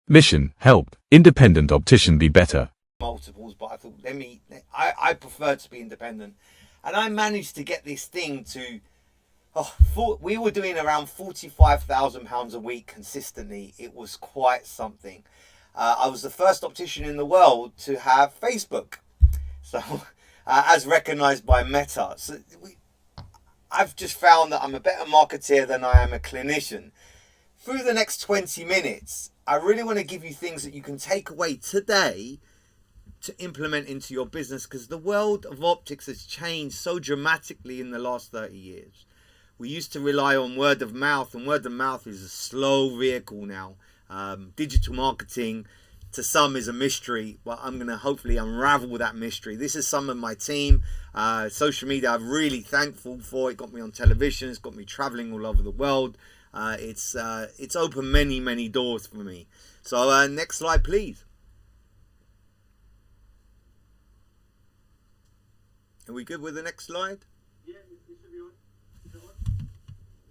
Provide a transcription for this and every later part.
Mission: help independent optician be better. Multiples, but I thought I prefer to be independent, and I managed to get this thing to we were doing around £45,000 a week consistently. It was quite something. I was the first optician in the world to have Facebook, so as recognized by Meta. So I've just found that I'm a better marketeer than I am a clinician. Through the next 20 minutes, I really want to give you things that you can take away today to implement into your business, because the world of optics has changed so dramatically in the last 30 years. We used to rely on word of mouth, and word of mouth is a slow vehicle now. Digital marketing to some is a mystery, but I'm going to hopefully unravel that mystery. This is some of my team. Social media, I'm really thankful for. It got me on television. It's got me traveling all over the world. It's opened many doors for me. So next slide, please. Are we good with the next slide? Yeah, it should be on. Is it on?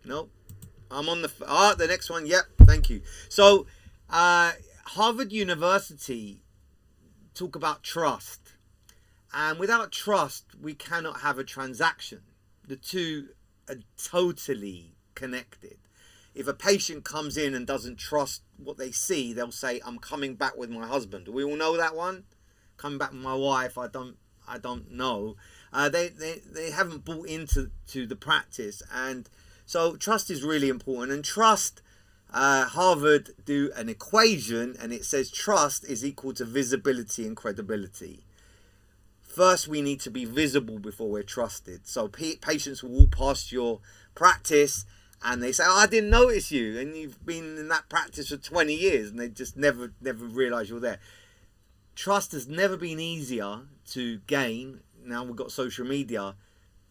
No. I'm on the next one. Yep, thank you. So Harvard University talk about trust. And without trust, we cannot have a transaction. The two are totally connected. If a patient comes in and doesn't trust what they see, they'll say, I'm coming back with my husband. Do we all know that one? Coming back with my wife, I don't know. They haven't bought into the practice. And so trust is really important. And trust, Harvard do an equation, and it says trust is equal to visibility and credibility. First, we need to be visible before we're trusted. So patients will walk past your practice and they say, oh, I didn't notice you. And you've been in that practice for 20 years and they just never realize you're there. Trust has never been easier to gain. Now we've got social media,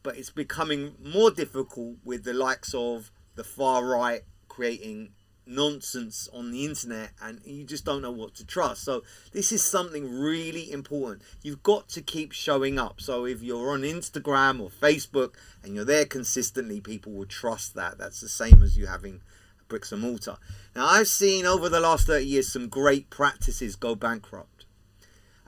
but it's becoming more difficult with the likes of the far right creating nonsense on the internet, and you just don't know what to trust. So this is something really important. You've got to keep showing up. So if you're on Instagram or Facebook and you're there consistently, people will trust that. That's the same as you having bricks and mortar. Now, I've seen over the last 30 years some great practices go bankrupt,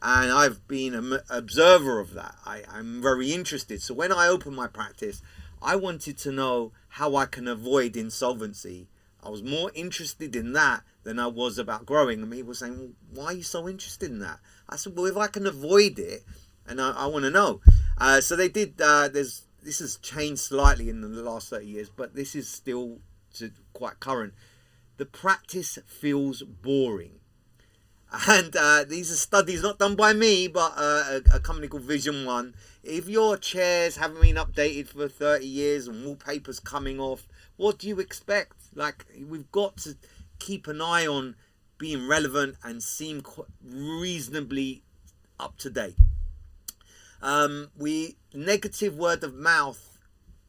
and I've been an observer of that. I'm very interested. So when I opened my practice, I wanted to know how I can avoid insolvency. I was more interested in that than I was about growing. And people were saying, well, why are you so interested in that? I said, well, if I can avoid it, and I want to know. So they did. This has changed slightly in the last 30 years, but this is still quite current. The practice feels boring. And these are studies not done by me, but a company called Vision One. If your chairs haven't been updated for 30 years and wallpaper's coming off, what do you expect? Like, we've got to keep an eye on being relevant and seem reasonably up to date. Negative word of mouth,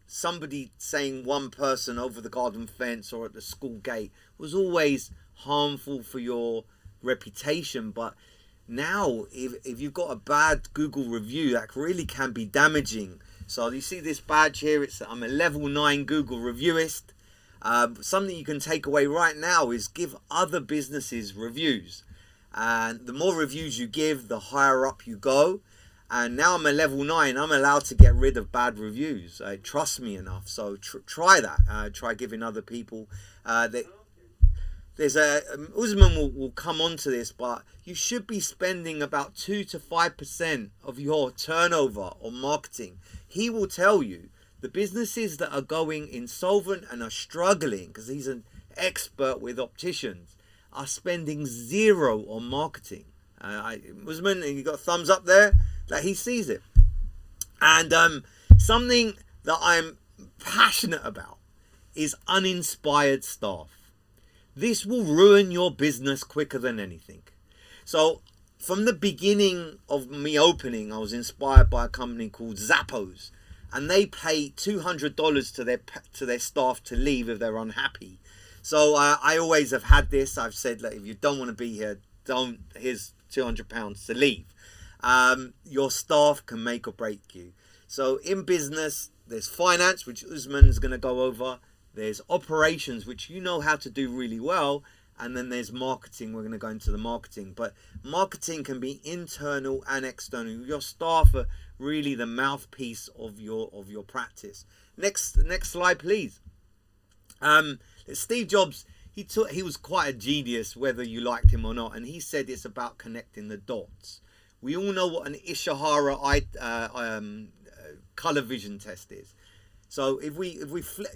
somebody saying one person over the garden fence or at the school gate was always harmful for your reputation. But now if you've got a bad Google review, that really can be damaging. So you see this badge here, I'm a level 9 Google reviewist. Something you can take away right now is give other businesses reviews, and the more reviews you give, the higher up you go. And now I'm a level 9, I'm allowed to get rid of bad reviews. Trust me enough. So try that. Try giving other people there's Usman will come on to this, but you should be spending about 2 to 5% of your turnover on marketing. He will tell you the businesses that are going insolvent and are struggling, because he's an expert with opticians, are spending 0 on marketing. Usman, you got a thumbs up there? Like, he sees it. And something that I'm passionate about is uninspired staff. This will ruin your business quicker than anything. So from the beginning of me opening, I was inspired by a company called Zappos, and they pay $200 to their staff to leave if they're unhappy. So I always have had this. I've said, like, if you don't want to be here, here's £200 to leave. Your staff can make or break you. So in business, there's finance, which Usman's going to go over. There's operations, which you know how to do really well. and then there's marketing. We're going to go into the marketing, but marketing can be internal and external. Your staff are really the mouthpiece of your practice. Next slide, please. Steve Jobs, he was quite a genius, whether you liked him or not, and he said it's about connecting the dots. We all know what an Ishihara color vision test is. So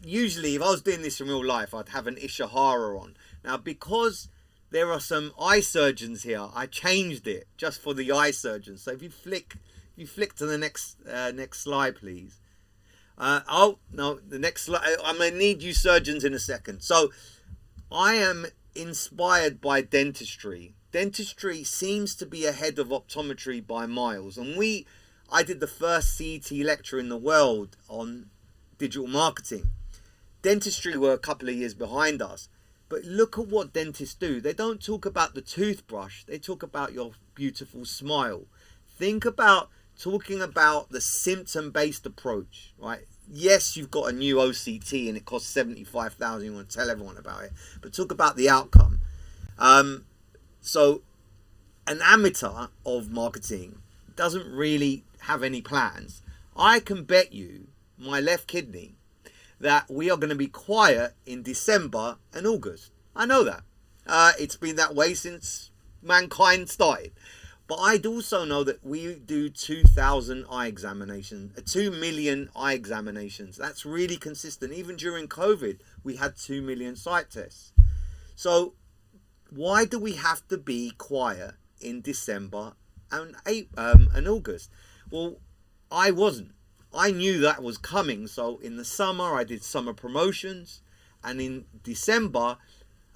usually if I was doing this in real life, I'd have an Ishihara on. Now, because there are some eye surgeons here, I changed it just for the eye surgeons. So if you flick to the next slide, please. Oh no, the next slide. I'm gonna need you surgeons in a second. So I am inspired by dentistry. Dentistry seems to be ahead of optometry by miles, and I did the first CET lecture in the world on digital marketing. Dentistry were a couple of years behind us, but look at what dentists do. They don't talk about the toothbrush, they talk about your beautiful smile. Think about talking about the symptom-based approach, right? Yes, you've got a new OCT and it costs 75,000. You want to tell everyone about it, but talk about the outcome. So an amateur of marketing doesn't really have any plans. I can bet you my left kidney that we are going to be quiet in December and August. I know that. It's been that way since mankind started. But I'd also know that we do 2,000 eye examinations, 2 million eye examinations. That's really consistent. Even during COVID, we had 2 million sight tests. So why do we have to be quiet in December and August? Well, I wasn't. I knew that was coming. So in the summer, I did summer promotions. And in December,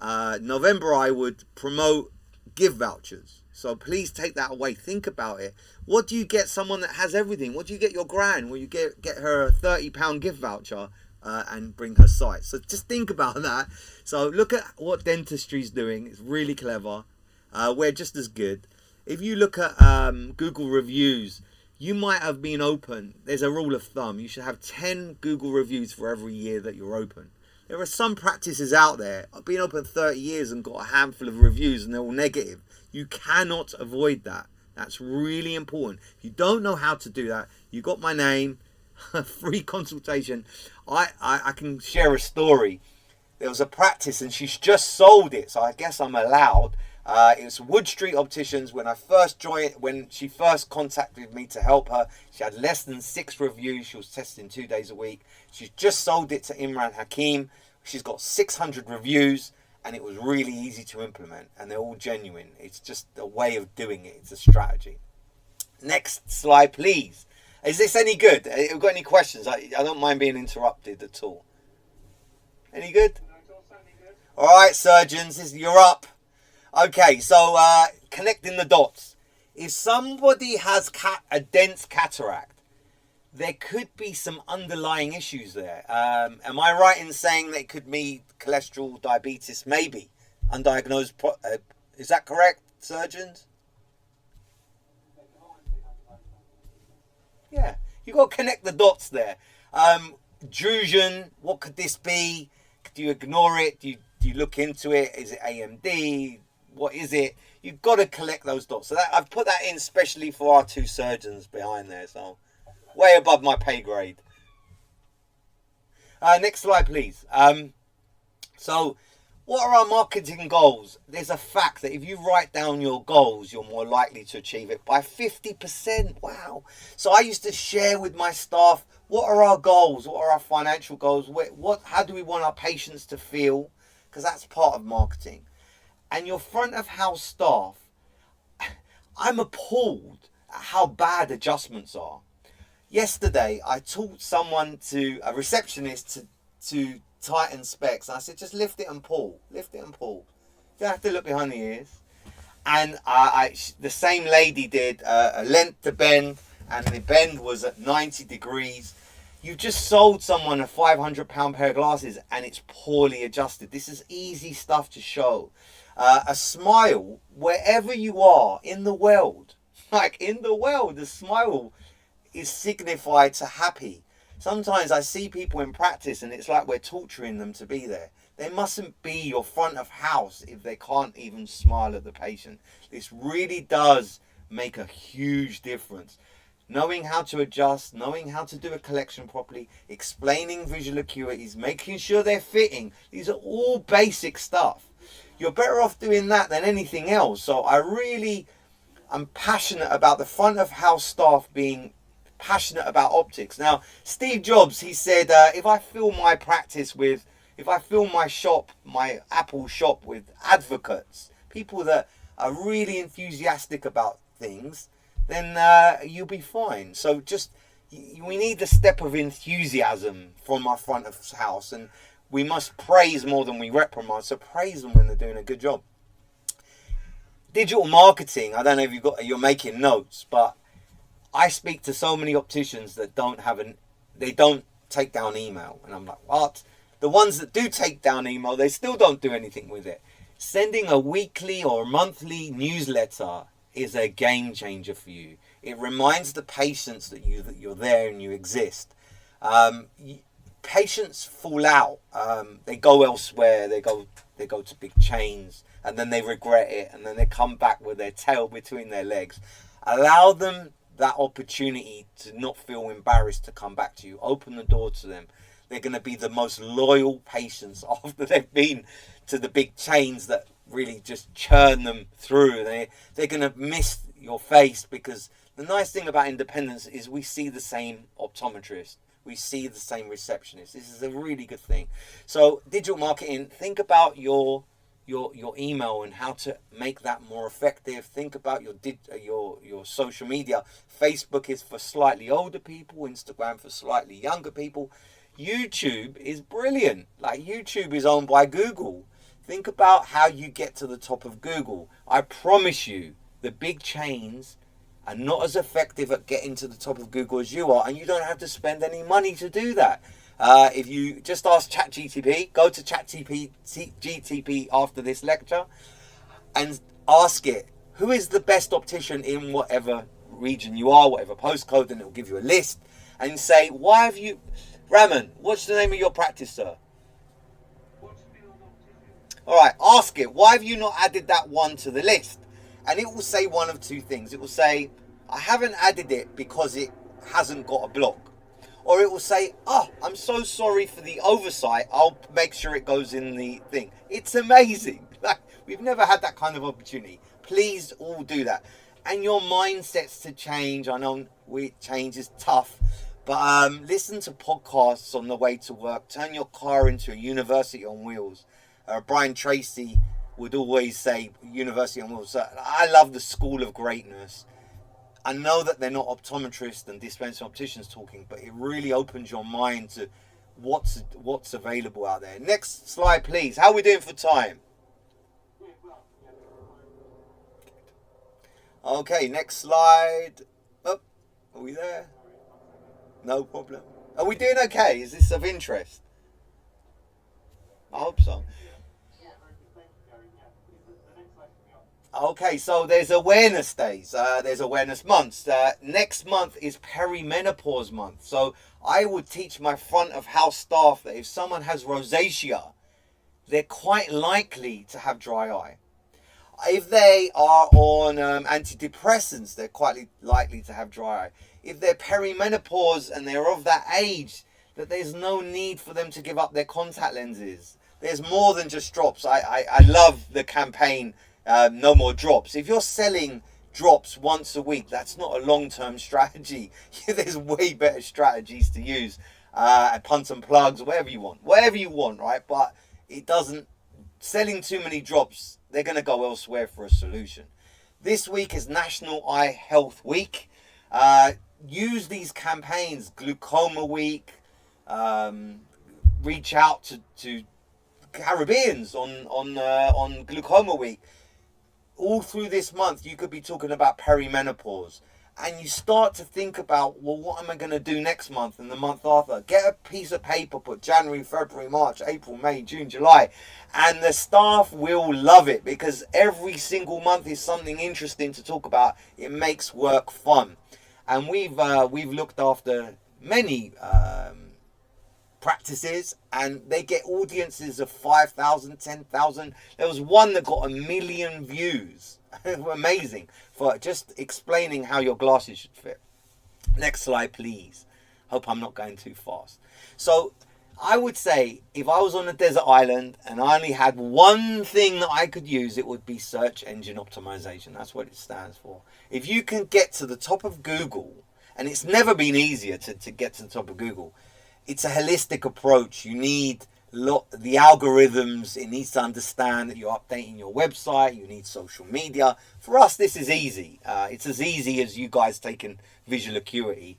November, I would promote gift vouchers. So please take that away. Think about it. What do you get someone that has everything? What do you get your gran? Well, you get her a £30 gift voucher and bring her sight. So just think about that. So look at what dentistry's doing. It's really clever. We're just as good. If you look at Google reviews, you might have been open. There's a rule of thumb. You should have 10 Google reviews for every year that you're open. There are some practices out there. I've been open 30 years and got a handful of reviews and they're all negative. You cannot avoid that. That's really important. If you don't know how to do that, you got my name, free consultation. I can share a story. There was a practice and she's just sold it, so I guess I'm allowed. It was Wood Street Opticians. When I first joined, when she first contacted me to help her, she had less than 6 reviews. She was testing 2 days a week. She's just sold it to Imran Hakim. She's got 600 reviews. And it was really easy to implement, and they're all genuine. It's just a way of doing it. It's a strategy. Next slide, please. Is this any good? Have you got any questions? I don't mind being interrupted at all. Any good? All right, surgeons, you're up. Okay, so connecting the dots. If somebody has a dense cataract, there could be some underlying issues there. Am I right in saying that it could be cholesterol, diabetes, maybe undiagnosed? Is that correct, surgeons? Yeah, you've got to connect the dots there. Drusen, what could this be? Do you ignore it? Do you look into it? Is it AMD? What is it? You've got to collect those dots. So I've put that in specially for our 2 surgeons behind there. So way above my pay grade. Next slide, please. So what are our marketing goals? There's a fact that if you write down your goals, you're more likely to achieve it by 50%. Wow. So I used to share with my staff, what are our goals? What are our financial goals? How do we want our patients to feel? Because that's part of marketing. And your front of house staff, I'm appalled at how bad adjustments are. Yesterday, I taught a receptionist to tighten specs. And I said, just lift it and pull. Lift it and pull. You don't have to look behind the ears. And the same lady did a length to bend, and the bend was at 90 degrees. You've just sold someone a £500 pair of glasses, and it's poorly adjusted. This is easy stuff to show. A smile, wherever you are in the world, a smile is signified to happy. Sometimes I see people in practice and it's like we're torturing them to be there. They mustn't be your front of house if they can't even smile at the patient. This really does make a huge difference. Knowing how to adjust, knowing how to do a collection properly, explaining visual acuities, making sure they're fitting. These are all basic stuff. You're better off doing that than anything else. So I'm passionate about the front of house staff being passionate about optics. Now, Steve Jobs, he said, if I fill my shop, my Apple shop with advocates, people that are really enthusiastic about things, then you'll be fine. So we need a step of enthusiasm from our front of house, and we must praise more than we reprimand. So praise them when they're doing a good job. Digital marketing, I don't know if you're making notes, but I speak to so many opticians that they don't take down email. And I'm like, what? The ones that do take down email, they still don't do anything with it. Sending a weekly or monthly newsletter is a game changer for you. It reminds the patients that you're there and you exist. Patients fall out. They go elsewhere. They go to big chains, and then they regret it, and then they come back with their tail between their legs. Allow them that opportunity to not feel embarrassed to come back to you. Open the door to them. They're going to be the most loyal patients after they've been to the big chains that really just churn them through. They're going to miss your face, because the nice thing about independence is we see the same optometrist. We see the same receptionist. This is a really good thing. So digital marketing, think about your email and how to make that more effective. Think about your social media. Facebook is for slightly older people, Instagram for slightly younger people. YouTube is brilliant. Like, YouTube is owned by Google. Think about how you get to the top of Google. I promise you, the big chains are not as effective at getting to the top of Google as you are, and you don't have to spend any money to do that. If you just ask ChatGTP, go to ChatGTP after this lecture and ask it, who is the best optician in whatever region you are, whatever postcode, and it will give you a list, and say, why have you... Raman, what's the name of your practice, sir? Alright, ask it, why have you not added that one to the list? And it will say one of two things. It will say, I haven't added it because it hasn't got a block. Or it will say, oh, I'm so sorry for the oversight, I'll make sure it goes in the thing. It's amazing. Like, we've never had that kind of opportunity. Please all do that. And your mindsets to change. I know change is tough. But listen to podcasts on the way to work. Turn your car into a university on wheels. Brian Tracy would always say university on wheels. I love the school of greatness. I know that they're not optometrists and dispensing opticians talking, but it really opens your mind to what's available out there. Next slide, please. How are we doing for time? Okay, next slide. Oh, are we there? No problem. Are we doing okay? Is this of interest? I hope so. Okay, so there's awareness days. There's awareness months. Next month is perimenopause month. So I would teach my front of house staff that if someone has rosacea, they're quite likely to have dry eye. If they are on antidepressants, they're quite likely to have dry eye. If they're perimenopause and they're of that age, that there's no need for them to give up their contact lenses. There's more than just drops. I love the campaign, No More Drops. If you're selling drops once a week, that's not a long-term strategy. There's way better strategies to use. Punts and plugs, whatever you want, right? But it doesn't, selling too many drops, they're going to go elsewhere for a solution. This week is National Eye Health Week. Use these campaigns, Glaucoma Week, reach out to Caribbeans on Glaucoma Week. All through this month, you could be talking about perimenopause. And you start to think about, well, what am I going to do next month and the month after? Get a piece of paper, put January, February, March, April, May, June, July. And the staff will love it because every single month is something interesting to talk about. It makes work fun. And we've looked after many practices, and they get audiences of 5,000, 10,000. There was one that got 1 million views. Amazing, for just explaining how your glasses should fit. Next slide, please. Hope I'm not going too fast. So I would say if I was on a desert island and I only had one thing that I could use, it would be search engine optimization. That's what it stands for. If you can get to the top of Google, and it's never been easier to get to the top of Google, it's a holistic approach. You need the algorithms. It needs to understand that you're updating your website. You need social media. For us, this is easy. It's as easy as you guys taking visual acuity.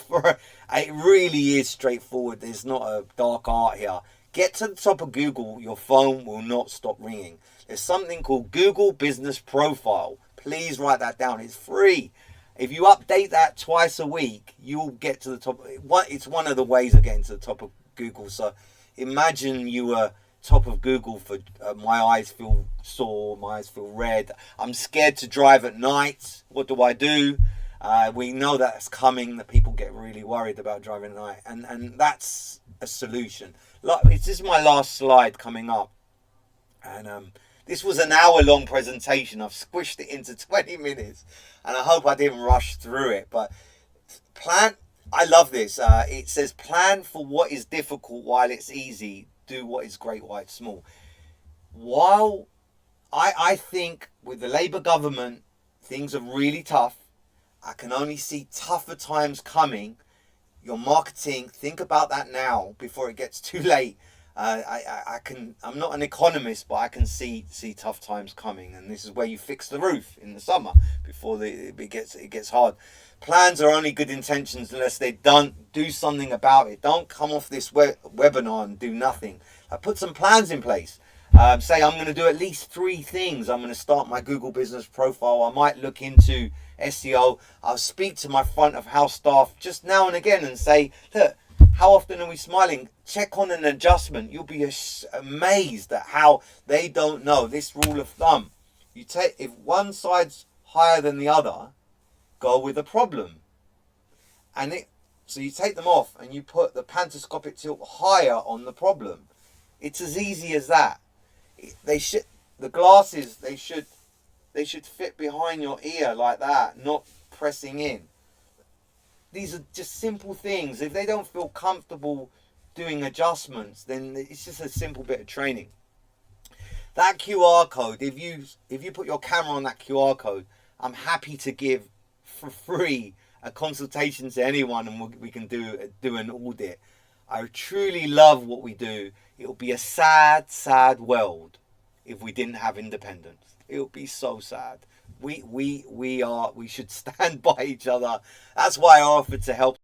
It really is straightforward. There's not a dark art here. Get to the top of Google. Your phone will not stop ringing. There's something called Google Business Profile. Please write that down. It's free. If you update that twice a week, you'll get to the top. It's one of the ways of getting to the top of Google. So imagine you were top of Google for my eyes feel sore, my eyes feel red, I'm scared to drive at night. What do I do? We know that's coming, that people get really worried about driving at night. And that's a solution. This is my last slide coming up. And this was an hour-long presentation. I've squished it into 20 minutes. And I hope I didn't rush through it. But plan. I love this. It says plan for what is difficult while it's easy. Do what is great while it's small. While I think with the Labour government, things are really tough. I can only see tougher times coming. Your marketing, think about that now before it gets too late. I'm not an economist, but I can see tough times coming, and this is where you fix the roof in the summer before it gets hard. Plans are only good intentions unless they don't do something about it. Don't come off this webinar and do nothing. Put some plans in place. Say I'm going to do at least 3 things. I'm going to start my Google Business Profile. I might look into SEO. I'll speak to my front of house staff just now and again and say, look, how often are we smiling? Check on an adjustment. You'll be amazed at how they don't know. This rule of thumb, if one side's higher than the other, go with a problem. So you take them off and you put the pantoscopic tilt higher on the problem. It's as easy as that. The glasses, they should fit behind your ear like that, not pressing in. These are just simple things. If they don't feel comfortable doing adjustments, then it's just a simple bit of training. That QR code, if you put your camera on that QR code, I'm happy to give for free a consultation to anyone, and we can do an audit. I truly love what we do. It would be a sad, sad world if we didn't have independence. It would be so sad. We should stand by each other. That's why I offered to help